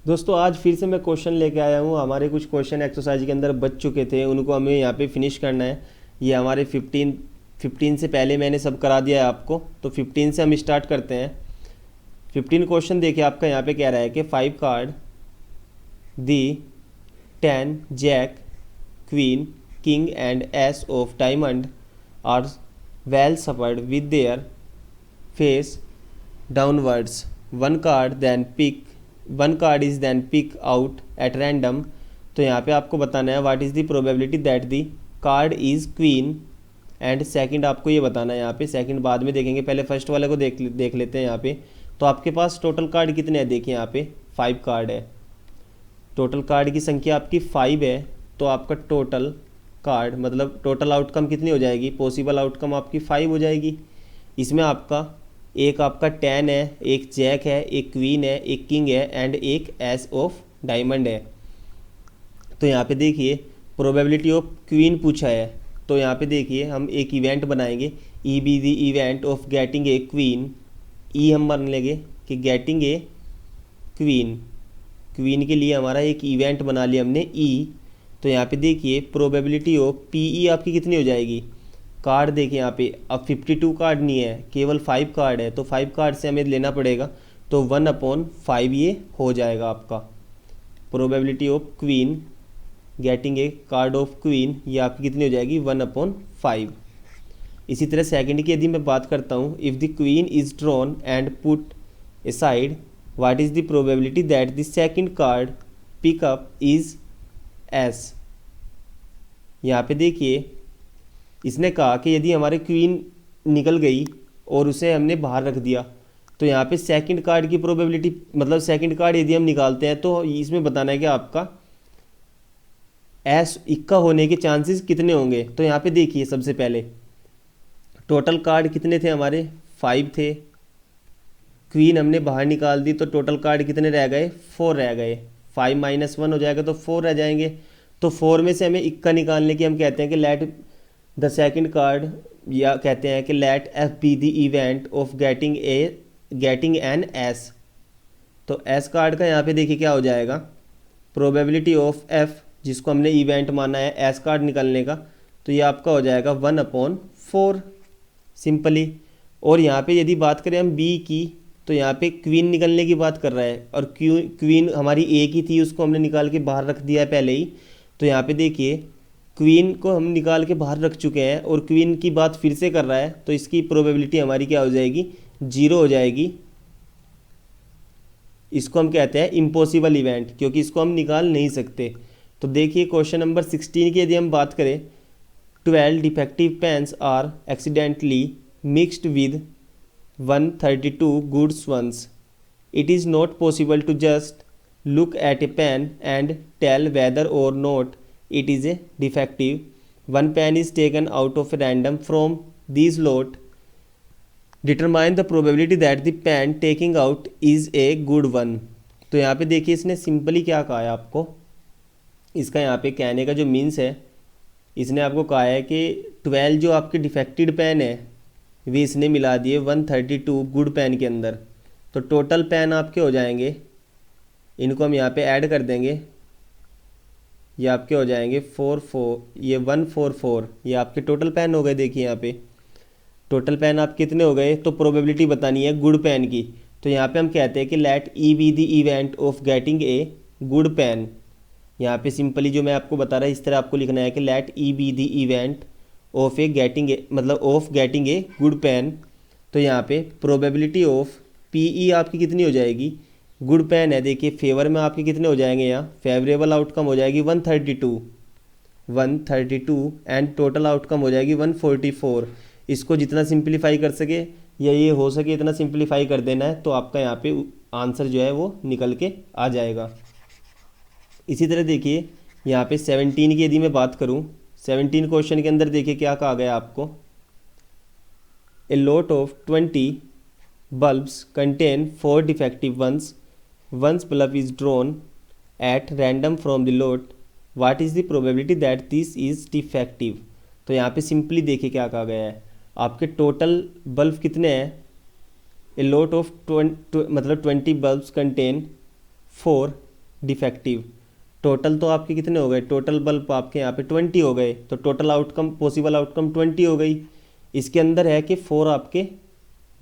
दोस्तों आज फिर से मैं क्वेश्चन लेके आया हूँ। हमारे कुछ क्वेश्चन एक्सरसाइज के अंदर बच चुके थे, उनको हमें यहाँ पे फिनिश करना है। ये हमारे 15 से पहले मैंने सब करा दिया है आपको, तो 15 से हम स्टार्ट करते हैं। 15 क्वेश्चन देखिए, आपका यहाँ पे कह रहा है कि 5 card the 10 jack queen king and ace of diamond are well shuffled with their face downwards. One card is then pick out at random. तो यहाँ पे आपको बताना है what is the probability that the card is queen. And second आपको ये बताना है, यहाँ पे सेकंड बाद में देखेंगे, पहले फर्स्ट वाले को देख लेते हैं। यहाँ पे तो आपके पास टोटल कार्ड कितने हैं, देखिए यहाँ पे 5 कार्ड है। टोटल कार्ड की संख्या आपकी 5 है, तो आपका टोटल कार्ड मतलब टोटल आउटकम कितनी हो जाएगी, पॉसिबल आउटकम आपकी 5 हो जाएगी। इसमें एक आपका 10 है, एक जैक है, एक क्वीन है, एक किंग है एंड एक एस ऑफ डायमंड है। तो यहाँ पे देखिए प्रोबेबिलिटी ऑफ क्वीन पूछा है, तो यहाँ पे देखिए हम एक इवेंट बनाएंगे, E be the event of getting a queen. E हम मान लेंगे कि गेटिंग ए क्वीन, क्वीन के लिए हमारा एक इवेंट बना लिया हमने ई। तो यहाँ पे देखिए प्रोबेबिलिटी ऑफ पी ई आपकी कितनी हो जाएगी। कार्ड देखिए यहाँ पे अब 52 कार्ड नहीं है, केवल 5 कार्ड है, तो 5 कार्ड से हमें लेना पड़ेगा, तो 1/5 ये हो जाएगा आपका। Probability of queen getting a card of queen, ये आपकी कितनी हो जाएगी 1/5। इसी तरह सेकंड की यदि मैं बात करता हूँ, if the queen is drawn and put aside, what is the probability that the second card pickup is S। यहाँ पे देखिए इसने कहा कि यदि हमारे क्वीन निकल गई और उसे हमने बाहर रख दिया, तो यहाँ पे सेकंड कार्ड की प्रोबेबिलिटी मतलब सेकंड कार्ड यदि हम निकालते हैं तो इसमें बताना है कि आपका एस इक्का होने के चांसेस कितने होंगे। तो यहाँ पे देखिए सबसे पहले टोटल कार्ड कितने थे हमारे, 5 थे। क्वीन हमने बाहर निकाल दी तो टोटल कार्ड कितने रह गए, 4 रह गए। 5 - 1 हो जाएगा तो 4 रह जाएंगे। तो 4 में से हमें इक्का निकालने की हम कहते हैं कि लेट द सेकंड कार्ड, या कहते हैं कि let F be the event of getting an ace. तो एस कार्ड का यहाँ पे देखिए क्या हो जाएगा, प्रोबेबिलिटी ऑफ एफ जिसको हमने इवेंट माना है एस कार्ड निकलने का, तो ये आपका हो जाएगा 1/4 सिंपली। और यहाँ पे यदि बात करें हम बी की, तो यहाँ पे क्वीन निकलने की बात कर रहा है, और क्वीन हमारी ए की थी, उसको हमने निकाल के बाहर रख दिया है पहले ही। तो यहाँ पे देखिए क्वीन को हम निकाल के बाहर रख चुके हैं और क्वीन की बात फिर से कर रहा है, तो इसकी प्रोबेबिलिटी हमारी क्या हो जाएगी, 0 हो जाएगी। इसको हम कहते हैं इम्पॉसिबल इवेंट, क्योंकि इसको हम निकाल नहीं सकते। तो देखिए क्वेश्चन नंबर 16 की यदि हम बात करें, 12 defective pens are accidentally mixed with 132 goods ones. It is not possible to just look at a pen and tell whether or not it is a defective. One pen is taken out of random from these lot. Determine the probability that the pen taking out is a good one. तो यहाँ पे देखिए इसने simply क्या कहा है आपको, इसका यहाँ पे कहने का जो मीन्स है, इसने आपको कहा है कि 12 जो आपके डिफेक्टेड पेन है वे इसने मिला दिए 132 गुड पेन के अंदर। तो टोटल पेन आपके हो जाएंगे, इनको हम यहाँ पे ऐड कर देंगे, ये आपके हो जाएंगे 144, ये आपके टोटल पेन हो गए। देखिए यहाँ पे टोटल पेन आप कितने हो गए, तो प्रोबेबिलिटी बतानी है गुड पेन की। तो यहाँ पे हम कहते हैं कि let E be the event of getting a good pen. यहाँ पे सिंपली जो मैं आपको बता रहा है इस तरह आपको लिखना है कि let E be the event of getting a good pen. तो यहाँ पे प्रोबेबिलिटी ऑफ पी ई आपकी कितनी हो जाएगी, गुड पेन है, देखिए फेवर में आपके कितने हो जाएंगे, यहाँ फेवरेबल आउटकम हो जाएगी 132 एंड टोटल आउटकम हो जाएगी 144। इसको जितना सिंप्लीफाई कर सके या ये हो सके इतना सिंप्लीफाई कर देना है, तो आपका यहाँ पे आंसर जो है वो निकल के आ जाएगा। इसी तरह देखिए यहाँ पे 17 की यदि मैं बात करूँ, 17 क्वेश्चन के अंदर देखिए क्या कहा गया आपको, a lot of 20 bulbs contain 4 defective ones. One bulb is drawn at random from the lot. What is the probability that this is defective? तो यहाँ पे सिंपली देखिए क्या कहा गया है, आपके टोटल बल्ब कितने हैं, a lot of 20 bulbs contain 4 defective. Total तो आपके कितने हो गए, टोटल बल्ब आपके यहाँ पे 20 हो गए, तो टोटल आउटकम, पॉसिबल आउटकम 20 हो गई। इसके अंदर है कि 4 आपके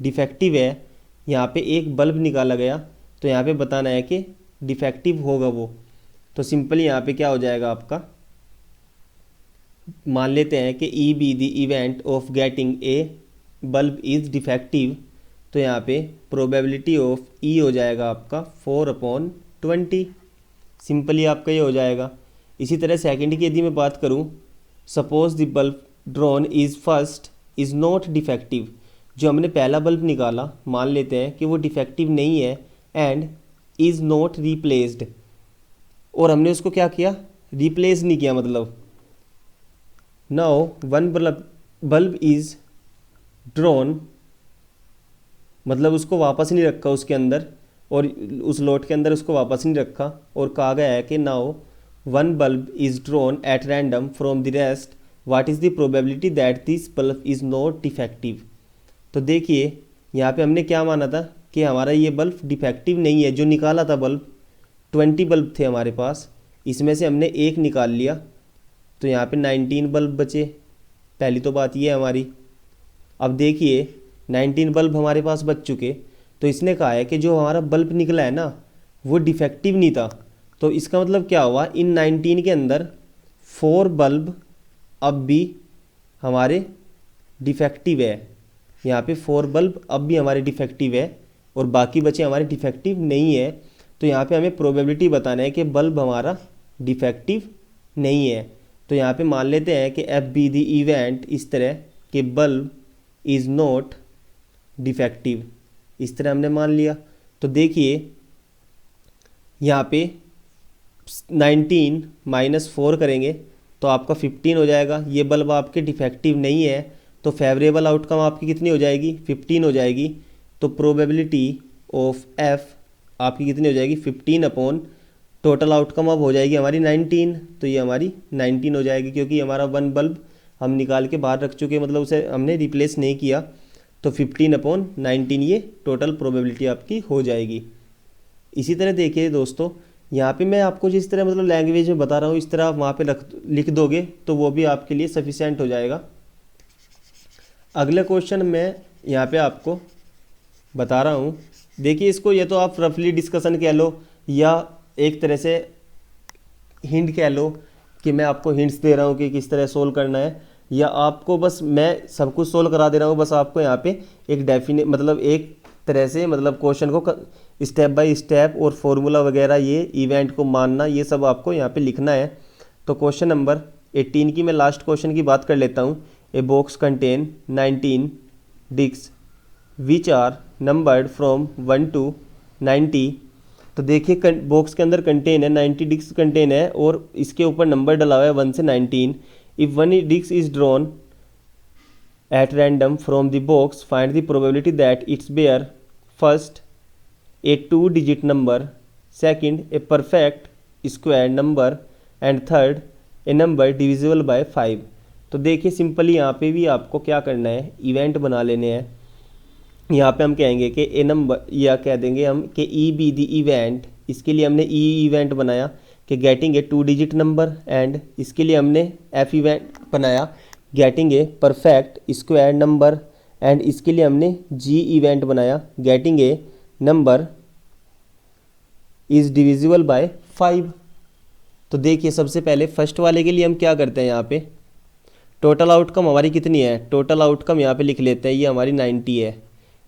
डिफेक्टिव है, यहाँ पे एक बल्ब निकाला गया, तो यहाँ पे बताना है कि डिफेक्टिव होगा वो। तो सिंपली यहाँ पे क्या हो जाएगा आपका, मान लेते हैं कि ई be the event of getting A bulb is defective, तो यहाँ पे प्रोबेबिलिटी ऑफ ई हो जाएगा आपका 4/20। सिंपली आपका ये हो जाएगा। इसी तरह सेकंड की यदि मैं बात करूँ, suppose the bulb drawn is first is not defective, जो हमने पहला बल्ब निकाला मान लेते हैं कि वो डिफेक्टिव नहीं है, एंड इज़ नॉट रिप्लेस्ड, और हमने उसको क्या किया, रिप्लेस नहीं किया, मतलब now one bulb is drawn, मतलब उसको वापस नहीं रखा उसके अंदर, और उस लोट के अंदर उसको वापस नहीं रखा, और कहा गया है कि now one bulb is drawn at random from the rest, what is the probability that this bulb is not defective. तो देखिए यहाँ पे हमने क्या माना था कि हमारा ये बल्ब डिफेक्टिव नहीं है, जो निकाला था बल्ब 20 बल्ब थे हमारे पास, इसमें से हमने एक निकाल लिया, तो यहाँ पे 19 बल्ब बचे। पहली तो बात ये है हमारी। अब देखिए 19 बल्ब हमारे पास बच चुके, तो इसने कहा है कि जो हमारा बल्ब निकला है ना वो डिफेक्टिव नहीं था, तो इसका मतलब क्या हुआ, इन 19 के अंदर 4 बल्ब अब भी हमारे डिफेक्टिव है, यहाँ पे 4 बल्ब अब भी हमारे डिफेक्टिव है, और बाकी बचे हमारे डिफेक्टिव नहीं है। तो यहाँ पे हमें प्रोबेबिलिटी बताना है कि बल्ब हमारा डिफेक्टिव नहीं है। तो यहाँ पे मान लेते हैं कि एफ बी दी इवेंट इस तरह कि बल्ब इज़ नॉट डिफेक्टिव, इस तरह हमने मान लिया। तो देखिए यहाँ पे 19 - 4 करेंगे तो आपका 15 हो जाएगा। ये बल्ब आपके डिफेक्टिव नहीं है, तो फेवरेबल आउटकम आपकी कितनी हो जाएगी, 15 हो जाएगी। तो प्रोबेबिलिटी ऑफ एफ आपकी कितनी हो जाएगी, 15 टोटल आउटकम अब हो जाएगी हमारी 19, तो ये हमारी 19 हो जाएगी, क्योंकि हमारा वन बल्ब हम निकाल के बाहर रख चुके, मतलब उसे हमने रिप्लेस नहीं किया। तो 15/19 ये टोटल प्रोबेबिलिटी आपकी हो जाएगी। इसी तरह देखिए दोस्तों, यहाँ पे मैं आपको जिस तरह मतलब लैंग्वेज में बता रहा हूँ इस तरह आप वहाँ पे लिख दोगे तो वो भी आपके लिए सफिशेंट हो जाएगा। अगले क्वेश्चन मैं यहाँ पे आपको बता रहा हूँ, देखिए इसको ये तो आप रफली डिस्कशन कह लो या एक तरह से हिंट कह लो कि मैं आपको हिंट्स दे रहा हूँ कि किस तरह सोल्व करना है, या आपको बस मैं सब कुछ सोल्व करा दे रहा हूँ, बस आपको यहाँ पे एक मतलब एक तरह से मतलब क्वेश्चन को स्टेप बाय स्टेप और फॉर्मूला वगैरह ये इवेंट को मानना ये सब आपको यहाँ पे लिखना है। तो क्वेश्चन नंबर 18 की मैं लास्ट क्वेश्चन की बात कर लेता हूँ। A box contain 19 disc which are numbered from 1 to 90। तो देखिए बॉक्स के अंदर कंटेन है 90 डिस्क कंटेन है, और इसके ऊपर नंबर डला हुआ है 1 से 19। If one disc is drawn at random from the box, find the probability that it's bear first a 2-digit number, second a perfect square number, and third a number divisible by 5। तो देखिए simply यहाँ पे भी आपको क्या करना है, event बना लेने हैं। यहाँ पे हम कहेंगे कि ए नंबर, या कह देंगे हम कि ई बी दी इवेंट, इसके लिए हमने ई इवेंट बनाया कि getting a 2-digit number, and इसके लिए हमने एफ इवेंट बनाया getting a perfect square number, and इसके लिए हमने जी इवेंट बनाया getting a number is divisible by 5। तो देखिए सबसे पहले फर्स्ट वाले के लिए हम क्या करते हैं, यहाँ पे टोटल आउटकम हमारी कितनी है, टोटल आउटकम यहाँ पे लिख लेते हैं, ये हमारी 90 है।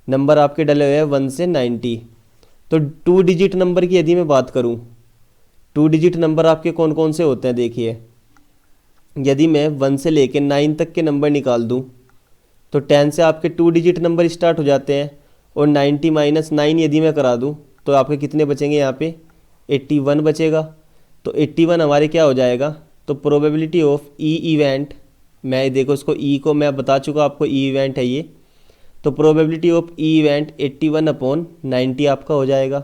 नंबर आपके डले हुए हैं 1 से 90। तो 2-digit नंबर की यदि मैं बात करूँ, 2-digit नंबर आपके कौन कौन से होते हैं, देखिए यदि मैं 1 से लेके 9 तक के नंबर निकाल दूँ तो 10 से आपके 2-digit नंबर स्टार्ट हो जाते हैं, और 90 - 9 यदि मैं करा दूँ तो आपके कितने बचेंगे, यहाँ पे 81 बचेगा। तो 81 हमारे क्या हो जाएगा, तो प्रोबेबिलिटी ऑफ ई इवेंट, मैं देखो इसको ई को मैं बता चुका आपको ई इवेंट है ये, तो प्रोबेबिलिटी ऑफ ई इवेंट 81/90 आपका हो जाएगा।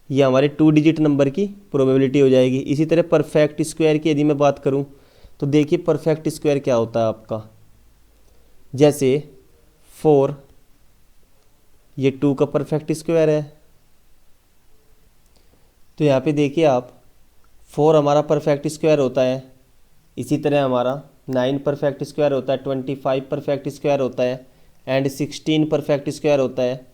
ये हमारे 2-digit नंबर की प्रोबेबिलिटी हो जाएगी। इसी तरह परफेक्ट स्क्वायर की यदि मैं बात करूँ तो देखिए परफेक्ट स्क्वायर क्या होता है आपका, जैसे 4 ये 2 का परफेक्ट स्क्वायर है। तो यहाँ पे देखिए आप 4 हमारा परफेक्ट स्क्वायर होता है, इसी तरह हमारा 9 परफेक्ट स्क्वायर होता है, 25 परफेक्ट स्क्वायर होता है, एंड 16 परफेक्ट स्क्वायर होता है,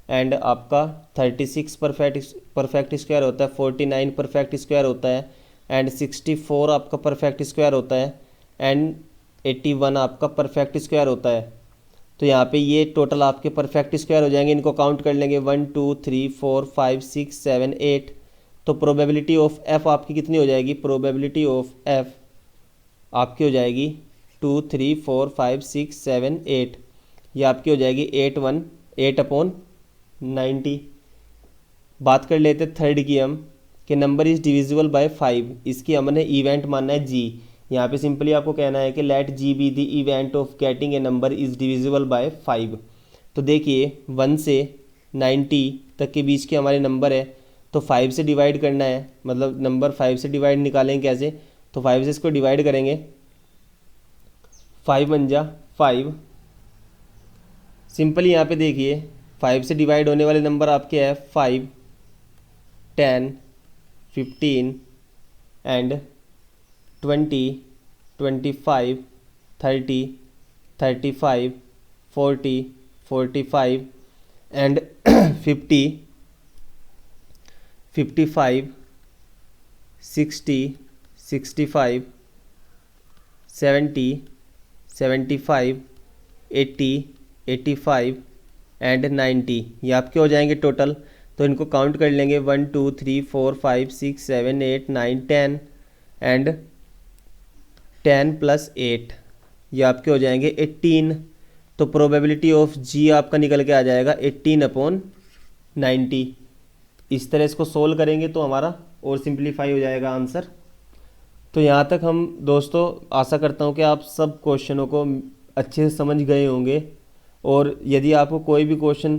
एंड आपका 36 परफेक्ट स्क्वायर होता है, 49 परफेक्ट स्क्वायर होता है, एंड 64 आपका परफेक्ट स्क्वायर होता है, एंड 81 आपका परफेक्ट स्क्वायर होता है। तो यहाँ पे ये टोटल आपके परफेक्ट स्क्वायर हो जाएंगे, इनको काउंट कर लेंगे 1 2 3 4 5 6 7 8। तो प्रोबेबिलिटी ऑफ एफ आपकी कितनी हो जाएगी, प्रोबेबिलिटी ऑफ एफ आपकी हो जाएगी 2 3 4 5 6 7 8, ये आपकी हो जाएगी 8/90। बात कर लेते थर्ड की हम, कि नंबर इज़ डिविजिबल बाय 5, इसकी हमने इवेंट मानना है जी। यहाँ पे सिंपली आपको कहना है कि let G be the event of getting a number is divisible by 5। तो देखिए 1 से 90 तक के बीच के हमारे नंबर है, तो 5 से डिवाइड करना है, मतलब नंबर 5 से डिवाइड निकालेंगे कैसे, तो 5 से इसको डिवाइड करेंगे, 5 बन जा 5। सिंपली यहाँ पे देखिए 5 से डिवाइड होने वाले नंबर आपके हैं 5 10 15 एंड 20 25 30 35 40 45 एंड 50 55 60 65 70 75 80 85 एंड 90, ये आपके हो जाएंगे टोटल। तो इनको काउंट कर लेंगे 1 2 3 4 5 6 7 8 9 10 एंड 10 + 8, ये आपके हो जाएंगे 18। तो प्रोबेबिलिटी ऑफ जी आपका निकल के आ जाएगा 18/90। इस तरह इसको सोल्व करेंगे तो हमारा और सिंप्लीफाई हो जाएगा आंसर। तो यहाँ तक हम दोस्तों आशा करता हूँ कि आप सब क्वेश्चनों को अच्छे से समझ गए होंगे, और यदि आपको कोई भी क्वेश्चन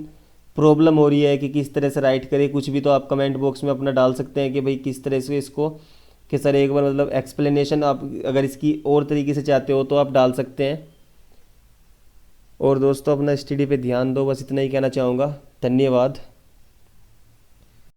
प्रॉब्लम हो रही है कि किस तरह से राइट करें कुछ भी, तो आप कमेंट बॉक्स में अपना डाल सकते हैं कि भाई किस तरह से इसको, कि सर एक बार मतलब एक्सप्लेनेशन आप अगर इसकी और तरीके से चाहते हो तो आप डाल सकते हैं। और दोस्तों अपना स्टडी पे ध्यान दो, बस इतना ही कहना चाहूँगा। धन्यवाद।